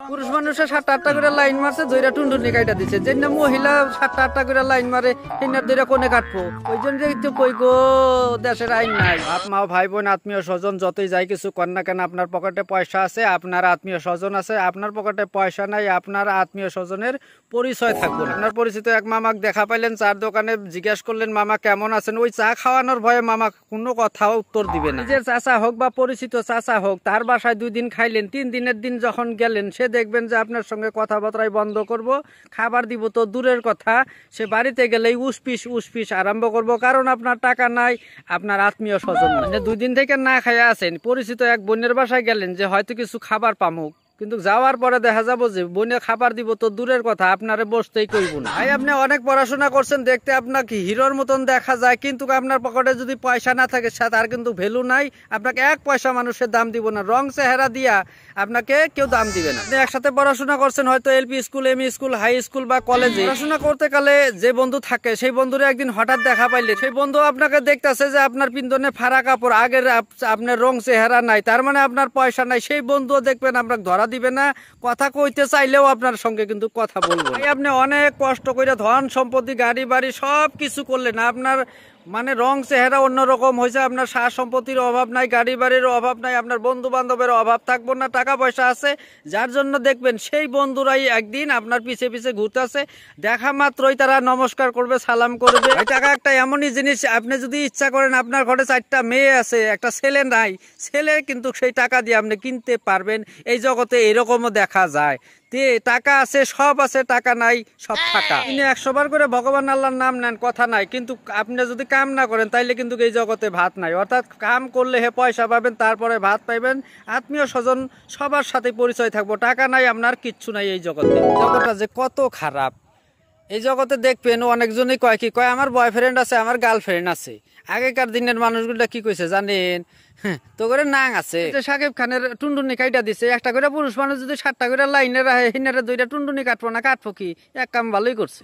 পুরুষ মানুষের 7-8টা করে লাইন মারছে, দইরা টুনটুনি কাইটা দিছে। যেন মহিলা 7-8টা করে লাইন মারে, হিনার দইরা কোনে কাটবো। ওই জন্য তো কই গো, দেশের আইন নাই। বাপ মা ভাই বোন আত্মীয় স্বজন যতই যাই কিছু কর না কেন, আপনার পকেটে পয়সা আছে, আপনার আত্মীয় স্বজন আছে। আপনার পকেটে পয়সা নাই, আপনার আত্মীয় স্বজনের পরিচয় থাকবো না। আপনার পরিচিত এক মামাক দেখা পাইলেন চার দোকানে, জিজ্ঞেস করলেন মামা কেমন আছেন, ওই চা খাওয়ানোর ভয়ে মামা কোনো কথাও উত্তর দিবে না। নিজের চাচা হোক বা পরিচিত চাচা হোক, তার বাসায় 2 দিন খাইলেন, 3 দিনের দিন যখন গেলেন, সে দেখবেন যে আপনার সঙ্গে কথাবার্তাই বন্ধ করব, খাবার দিব তো দূরের কথা, সে বাড়িতে গেলেই উসপিস আরম্ভ করব। কারণ আপনার টাকা নাই, আপনার আত্মীয় স্বজন নাই। 2 দিন থেকে না খাইয়া আছেন, পরিচিত এক বোনের বাসায় গেলেন যে হয়তো কিছু খাবার পামুক, কিন্তু যাওয়ার পরে দেখা যাবো যে বোনে খাবার দিব তো দূরের কথা, আপনারে বসতেই কইব না। ভাই আপনি অনেক পড়াশোনা করছেন, দেখতে আপনাকে হিরোর মতন দেখা যায়, কিন্তু আপনার পকেটে যদি পয়সা না থাকে তার কিন্তু ভ্যালু নাই। আপনাকে 1 পয়সা মানুষের দাম দিব না, রং চেহারা দিয়া আপনাকে কেউ দাম দিবে না। আপনি একসাথে পড়াশোনা করছেন, হয়তো LP school, ME school, high school বা কলেজে পড়াশোনা করতে কালে যে বন্ধু থাকে, সেই বন্ধুরে একদিন হঠাৎ দেখা পাইলে, সেই বন্ধু আপনাকে দেখতেছে যে আপনার পিন্দনে ফাড়া কাপড়, আগের আপনার রং চেহারা নাই, তার মানে আপনার পয়সা নাই। সেই বন্ধুও দেখবেন আপনাকে ধরা দিবে না, কথা কইতে চাইলেও আপনার সঙ্গে কিন্তু কথা বলবো। আপনি অনেক কষ্ট করে ধন সম্পত্তি গাড়ি বাড়ি সব কিছু করলেন, আপনার মানে রং চেহারা অন্যরকম হয়েছে, আপনার সার সম্পত্তির অভাব নাই, গাড়ি বাড়ির অভাব নাই, আপনার বন্ধু বান্ধবের অভাব থাকবো না, টাকা পয়সা আছে, যার জন্য দেখবেন সেই বন্ধুরাই একদিন আপনার পিছে পিছে ঘুরতেছে, দেখা মাত্রই তারা নমস্কার করবে, সালাম করবে। টাকা একটা এমনই জিনিস, আপনি যদি ইচ্ছা করেন, আপনার ঘরে 4টা মেয়ে আছে, একটা ছেলে নাই, ছেলে কিন্তু সেই টাকা দিয়ে আপনি কিনতে পারবেন। এই জগতে এরকমও দেখা যায়, টাকা আছে সব আছে, টাকা নাই সব টাকা। তিনি 100 বার করে ভগবান আল্লাহর নাম নেন, কথা নাই, কিন্তু আপনি যদি কাম না করেন তাইলে কিন্তু এই জগতে ভাত নাই। অর্থাৎ কাম করলে হে পয়সা পাবেন, তারপরে ভাত পাইবেন, আত্মীয় স্বজন সবার সাথে পরিচয় থাকবো। টাকা নাই আপনার কিচ্ছু নাই এই জগতে। জগৎটা যে কত খারাপ, এই জগতে দেখবেন অনেকজনই কয় আমার বয়ফ্রেন্ড আছে, আমার গার্লফ্রেন্ড আছে। আগেকার দিনের মানুষগুলা কি কইছে জানেন, তো করে নাং আছে। সাকিব খানের টুনটুনি কাইটা দিছে, একটা করে পুরুষ মানুষ যদি 7টা করে লাইনে রাখে, হিনারে 2টা টুনটুনি কাটবো না, কাটবো কি, এক কাম ভালোই করছে।